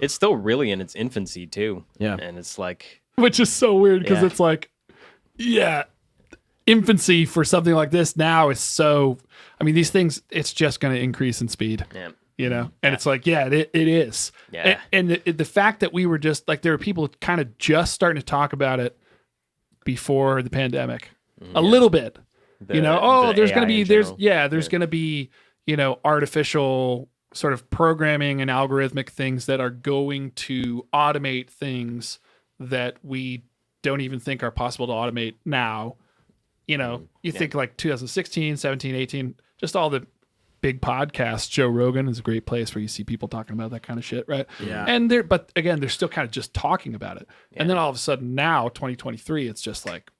it's still really in its infancy too. Yeah. And it's like, which is so weird because it's like, infancy for something like this now is so. I mean, these things, it's just going to increase in speed. yeah. You know, and it's like, it is. Yeah. And the fact that we were just like, there were people kind of just starting to talk about it before the pandemic, a little bit. There's going to be there's going to be artificial sort of programming and algorithmic things that are going to automate things that we don't even think are possible to automate now. You think like 2016, 17, 18, just all the big podcasts. Joe Rogan is a great place where you see people talking about that kind of shit, right? Yeah. And but again, they're still kind of just talking about it. Yeah. And then all of a sudden now, 2023, it's just like,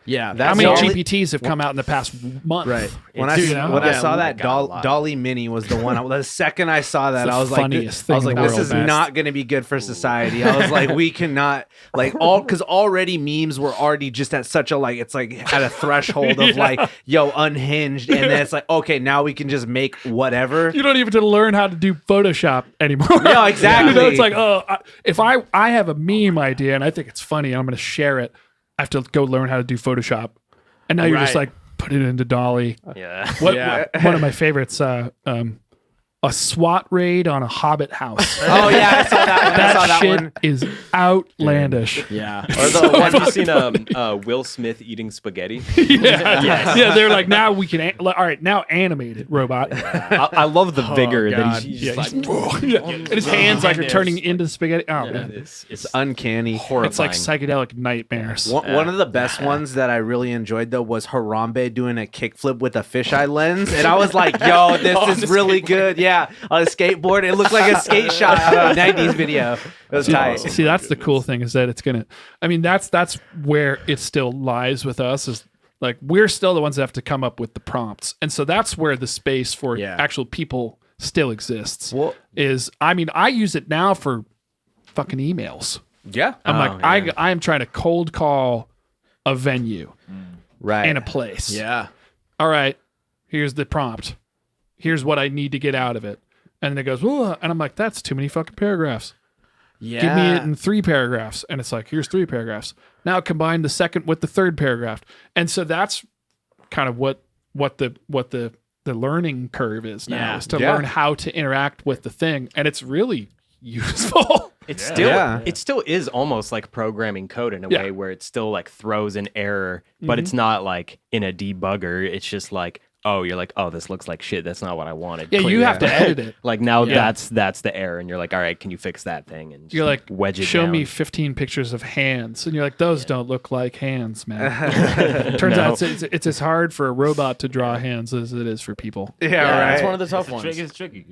how many GPTs have come out in the past month? Right. When I saw that Dolly Mini was the one. The second I saw that, I was like, this is not going to be good for society. I was like, we cannot because already memes were already just at such a it's like at a threshold of unhinged, and then it's like, okay, now we can just make whatever. You don't even have to learn how to do Photoshop anymore. Yeah, exactly. It's like, if I have a meme idea and I think it's funny, I'm going to share it. I have to go learn how to do Photoshop, and now you're just like, put it into Dolly. Yeah. One of my favorites, a SWAT raid on a Hobbit house. Oh yeah, I saw that one. That shit is outlandish. Yeah. Or the one you seen Will Smith eating spaghetti. Yeah, they're like, now we can all right, now animate it, robot. I love the vigor that he's just and his hands are turning into spaghetti. Oh man, it's uncanny. Horrifying. It's like psychedelic nightmares. One of the best ones that I really enjoyed though was Harambe doing a kickflip with a fisheye lens, and I was like, yo, this is really good. Yeah, on a skateboard. It looked like a skate shot out of a 90s video. It was tight. See, that's the cool thing is that it's gonna. I mean, that's where it still lies with us. Is like we're still the ones that have to come up with the prompts, and so that's where the space for actual people still exists. Well, I use it now for fucking emails. Yeah, I am trying to cold call a venue, right, in a place. Yeah. All right, here's the prompt. Here's what I need to get out of it. And then it goes, and I'm like, that's too many fucking paragraphs. Yeah. Give me it in 3 paragraphs. And it's like, here's 3 paragraphs. Now combine the second with the third paragraph. And so that's kind of what the learning curve is now, is to learn how to interact with the thing. And it's really useful. It still is almost like programming code in a way where it still like throws an error, but it's not like in a debugger. It's just like, you're like, this looks like shit. That's not what I wanted. Yeah, you have to edit it. Like now that's the error. And you're like, all right, can you fix that thing? And you're like, wedge it show down. me 15 pictures of hands. And you're like, those don't look like hands, man. Turns out it's as hard for a robot to draw hands as it is for people. Yeah, right. It's one of the tough ones. It's tricky.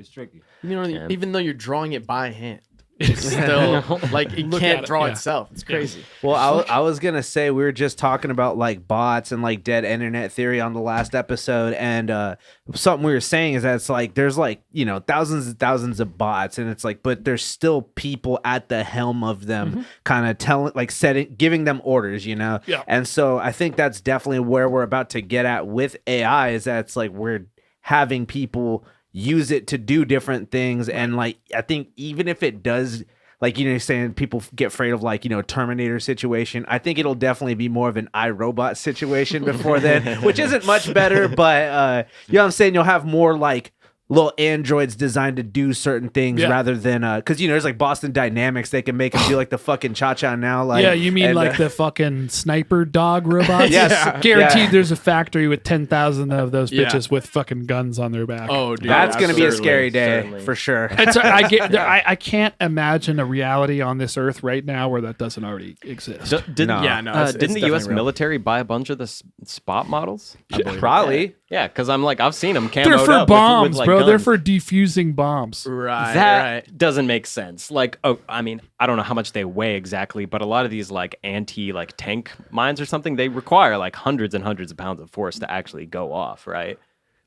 Even though you're drawing it by hand. It's still like it can't draw itself. It's crazy. Well, I was gonna say we were just talking about like bots and like dead internet theory on the last episode, and something we were saying is that it's like there's like thousands and thousands of bots, and it's like but there's still people at the helm of them, kind of giving them orders, And so I think that's definitely where we're about to get at with AI, is that it's like we're having people use it to do different things, and like I think even if it does, like you're saying people get afraid of like a Terminator situation, I think it'll definitely be more of an iRobot situation before then, which isn't much better, but you know what I'm saying, you'll have more like little androids designed to do certain things rather than because there's like Boston Dynamics, they can make them do like the fucking cha-cha now, like you mean like the fucking sniper dog robots? Yes, guaranteed there's a factory with 10,000 of those bitches with fucking guns on their back. Oh dude, that's gonna be a scary day for sure. I can't imagine a reality on this earth right now where that doesn't already exist. Didn't the U.S. military buy a bunch of the Spot models? Probably. Yeah, because I've seen them camoed They're for up bombs, with, like, bro. guns. They're for defusing bombs. That doesn't make sense. Like, I don't know how much they weigh exactly, but a lot of these like tank mines or something, they require like hundreds and hundreds of pounds of force to actually go off, right?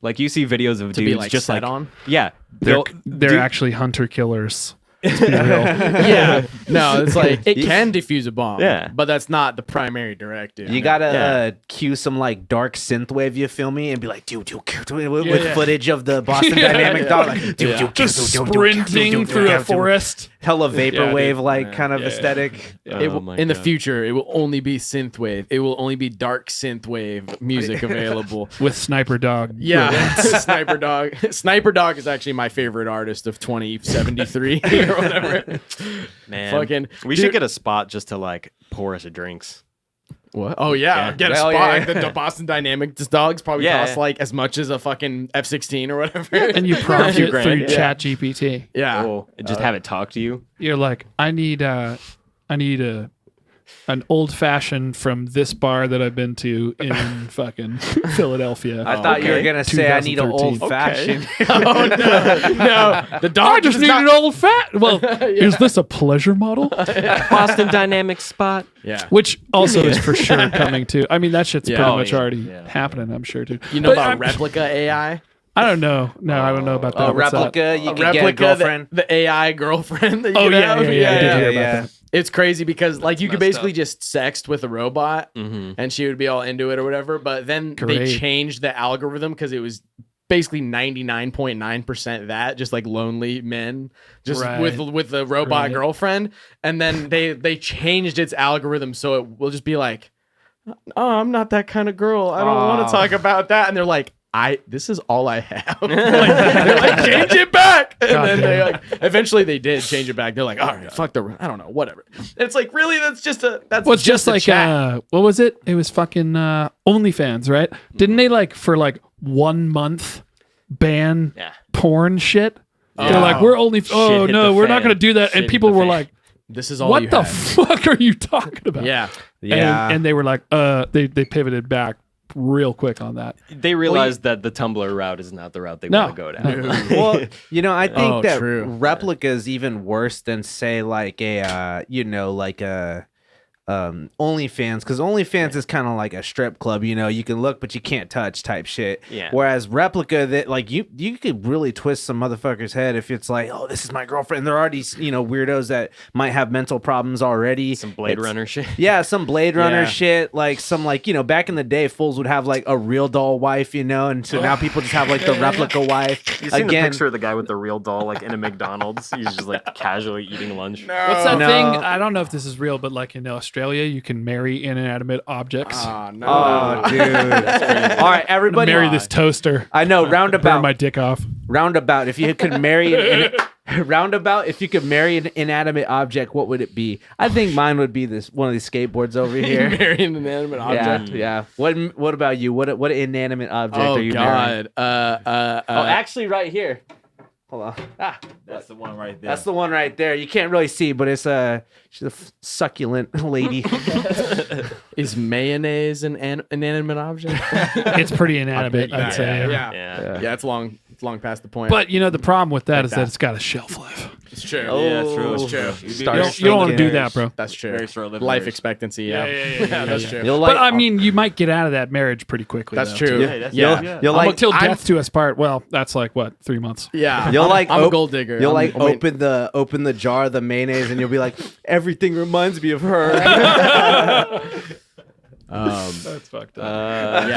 Like you see videos of dudes just set like on. Yeah, they're actually hunter killers. Let's be real. Yeah, no, it's like it can defuse a bomb. Yeah, but that's not the primary directive. You gotta cue some like dark synthwave, you feel me, and be like, dude, with footage of the Boston Dynamic dog, like, just sprinting through a forest. hella vaporwave like dude. kind of aesthetic. In the future, it will only be synthwave. It will only be dark synthwave music available with Sniper Dog. Yeah, Sniper Dog. Sniper Dog is actually my favorite artist of 2073 or whatever. Man, fucking, we should get a spot just to like pour us drinks. What? Oh yeah, get a Hell spot. yeah. The Boston Dynamics dogs probably Yeah. cost like as much as a fucking F-16 or whatever. And you prompt few it grand, through yeah. Chat GPT. Yeah. Oh, and just have it talk to you. You're like, I need an old fashioned from this bar that I've been to in fucking Philadelphia. I thought you were gonna say I need an 2013. old fashioned. Oh no, the dog I just need an old fat. Well, is this a pleasure model? Boston Dynamics spot. Yeah. Which also is for sure coming too. I mean, that shit's Yeah. pretty Oh, much yeah. already Yeah. happening. I'm sure too. You know But about I'm- Replica AI? I don't know. No, I don't know about that. A What's that? replica, you A can get a girlfriend. the AI girlfriend. That you Oh could yeah, have? yeah, yeah. I did yeah, hear about yeah. that. It's crazy because like you could messed basically up. just sext with a robot and she would be all into it or whatever. But then they Great. changed the algorithm because it was basically 99.9% that, just like lonely men, just Right. with the robot Right. girlfriend. And then they changed its algorithm so it will just be like, oh, I'm not that kind of girl. I don't want to talk about that. And they're like, this is all I have. they're like, change it back. And God then damn. they like, eventually they did change it back. They're like, all right, fuck I don't know, whatever. And it's like, really? That's Well, it's just a like chat. what was it? It was fucking OnlyFans, right? Didn't they like for like 1 month ban Yeah. porn shit? They're Yeah. like, we're only. Oh hit no, the we're not fan. going to do that. Shit And hit people the were fan. like, This is all what you the have. fuck are you talking about? Yeah. Yeah. And they were like, they pivoted back real quick on that. They realized that the Tumblr route is not the route they No. want to go down. Well, I think Oh, that true. Replica is even worse than say like a like a OnlyFans, because OnlyFans is kind of like a strip club. You can look but you can't touch type shit. Yeah. Whereas Replica, that like you could really twist some motherfucker's head if it's like, oh, this is my girlfriend. They're already weirdos that might have mental problems already. Some Blade Runner shit. Yeah, some Blade Runner Yeah. shit, like some back in the day, fools would have like a real doll wife, and so now people just have like the replica wife. You seen the picture of the guy with the real doll like in a McDonald's? He's just like casually eating lunch. What's that No. thing? I don't know if this is real, but like in Australia, you can marry inanimate objects. Oh, no. Oh, dude! All right, everybody. Marry this toaster. I know Burn roundabout. my dick off. Roundabout. If you could marry roundabout, if you could marry an inanimate object, what would it be? I think mine would be one of these skateboards over here. Marrying an inanimate object. Yeah. What about you? What inanimate object Oh are you marrying? God. Oh, actually, right here. Hold on. That's the one right there. That's the one right there. You can't really see, but she's a succulent lady. Is mayonnaise an inanimate object? It's pretty inanimate, I'd say. Yeah, it's long past the point. But the problem with that is that that. it's got a shelf life. it's true. Yeah, it's true. Oh. It's true. You don't want to do that, bro. That's true. Very short lived Life marriage. expectancy. Yeah, Yeah, that's true. You'll like. But I mean, you might get out of that marriage pretty quickly. That's though, true. too. Yeah, that's- Yeah. You'll like. Until I'm- death to us part. Well, that's like what, 3 months. Yeah, You'll like. I'm a op- gold digger. You'll I'm- like I'm waiting- open the jar of the mayonnaise, and you'll be like, everything reminds me of her. That's fucked up.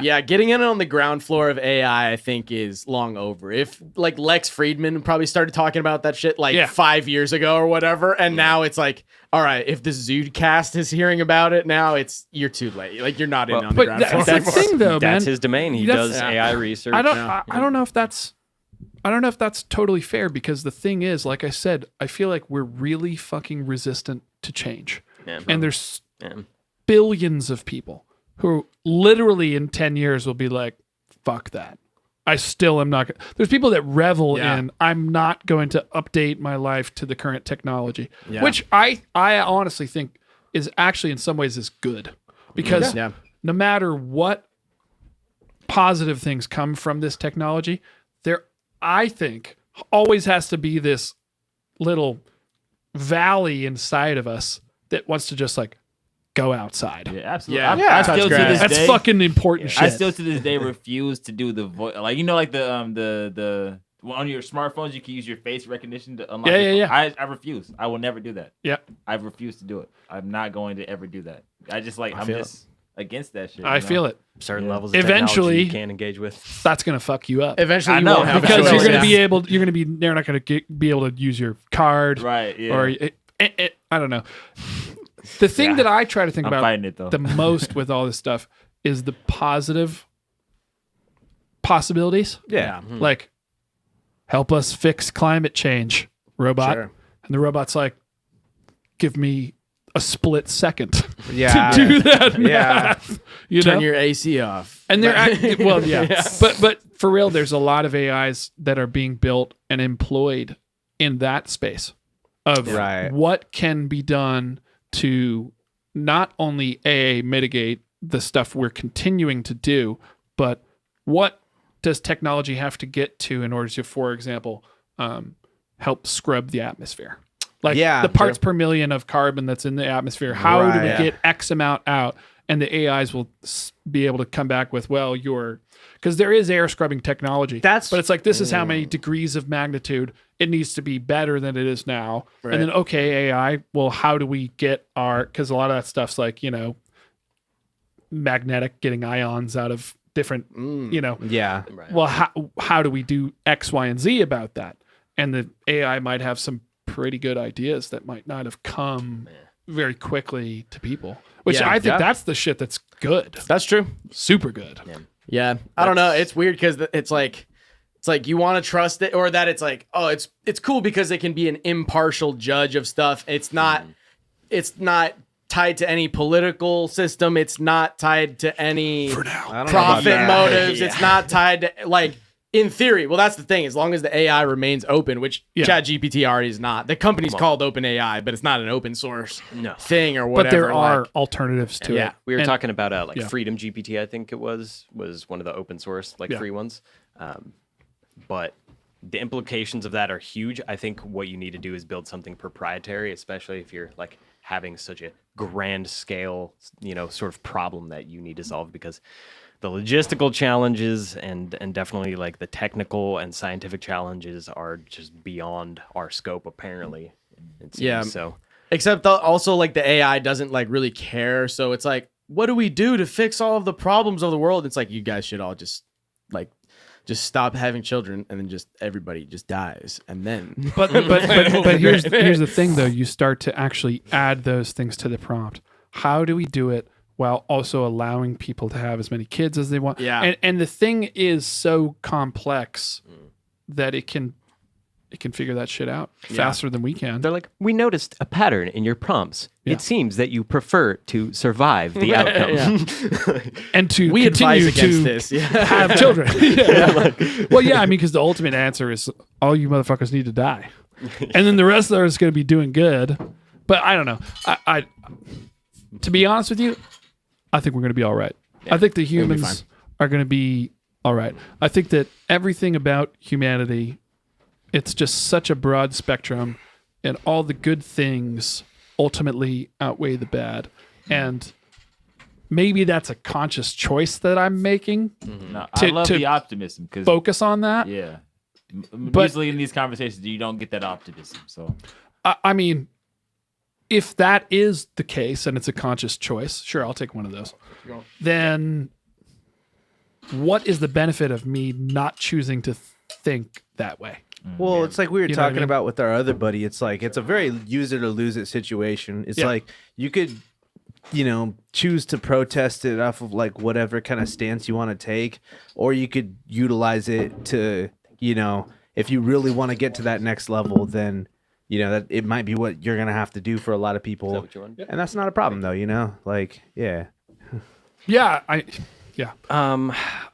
Yeah, getting in on the ground floor of AI, I think, is long over. If like Lex Friedman probably started talking about that shit like 5 years ago or whatever, and now it's like, all right, if the ZUDECAST is hearing about it now, you're too late. Like you're not in on the But ground floor. that's the thing, though, man. That's his domain. He That's- does AI research. I don't know if that's totally fair, because the thing is, like I said, I feel like we're really fucking resistant to change. Yeah. And there's Yeah. billions of people who literally in 10 years will be like, fuck that. I still am not. There's people that revel in, I'm not going to update my life to the current technology, which I honestly think is actually in some ways is good, because no matter what positive things come from this technology, there, I think, always has to be this little valley inside of us that wants to just like go outside. Yeah, absolutely. Yeah. I still to Touch this That's day, fucking important shit. I still to this day refuse to do the voice. Like like the on your smartphones, you can use your face recognition to unlock. Yeah. I refuse. I will never do that. Yeah. I refuse to do it. I'm not going to ever do that. I just like against that shit. I feel it. Certain levels of Eventually, technology you can't engage with. That's gonna fuck you up. Eventually, I you know, won't have a Because choice. you're gonna Yeah. be able. They're not gonna be able to use your card. Right. Yeah. Or I don't know. The thing that I try to think I'm about fighting it though. the most with all this stuff is the positive possibilities. Yeah. Like, help us fix climate change, robot. Sure. And the robot's like, give me a split second Yeah. to do that Yeah. math. You Turn know? your AC off. And they're well, yeah. Yeah. But for real, there's a lot of AIs that are being built and employed in that space of Right. what can be done to not only mitigate the stuff we're continuing to do, but what does technology have to get to in order to, for example, help scrub the atmosphere? Like Yeah, the parts per million of carbon that's in the atmosphere. How do we Right. get X amount out? And the AIs will be able to come back with, well, because there is air scrubbing technology. That's- but it's like, this is how many degrees of magnitude it needs to be better than it is now. Right. And then, okay, AI, well, how do we get because a lot of that stuff's like, magnetic, getting ions out of different, Yeah. Right. well, how do we do X, Y, and Z about that? And the AI might have some pretty good ideas that might not have come very quickly to people, which Yeah. I think Yeah. that's the shit that's good. That's true. Super good. Yeah, I don't know. It's weird because it's like you want to trust it, or that it's like, oh, it's cool because it can be an impartial judge of stuff. It's not tied to any political system. It's not tied to any I don't know about profit that. motives. It's not tied to like. In theory, well, that's the thing. As long as the AI remains open, which ChatGPT already is not. The company's called OpenAI, but it's not an open source thing or whatever. But there are like- alternatives to it. We were And- talking about yeah. Freedom GPT, I think it was one of the open source free ones. But the implications of that are huge. I think what you need to do is build something proprietary, especially if you're having such a grand scale, sort of problem that you need to solve, because the logistical challenges and definitely the technical and scientific challenges are just beyond our scope, apparently. It seems. Yeah. So Except also the AI doesn't really care. So it's like, what do we do to fix all of the problems of the world? It's like, you guys should all just stop having children, and then just everybody just dies, and then. But here's the thing though. You start to actually add those things to the prompt. How do we do it while also allowing people to have as many kids as they want? Yeah. And the thing is so complex that it can figure that shit out faster than we can. they're like, we noticed a pattern in your prompts. Yeah. It seems that you prefer to survive the outcome. And to We advise continue against to this. Yeah. have children. Well, yeah, I mean, because the ultimate answer is all you motherfuckers need to die, and then the rest of us is going to be doing good. But I don't know. I to be honest with you, I think we're going to be all right. I think the humans are going to be all right. I think that everything about humanity, it's just such a broad spectrum, and all the good things ultimately outweigh the bad. And maybe that's a conscious choice that I'm making. No, I love to the optimism because Focus on that. yeah, But- usually in these conversations you don't get that optimism. So I mean, if that is the case and it's a conscious choice, sure, I'll take one of those. Then what is the benefit of me not choosing to think that way? Well, it's like we were You know what I talking mean? about with our other buddy. It's like it's a very use it or lose it situation. It's like you could, choose to protest it off of whatever kind of stance you want to take, or you could utilize it to, if you really want to get to that next level, then that it might be what you're gonna have to do for a lot of people, that what you want? and that's not a problem though. Yeah. Yeah, I I was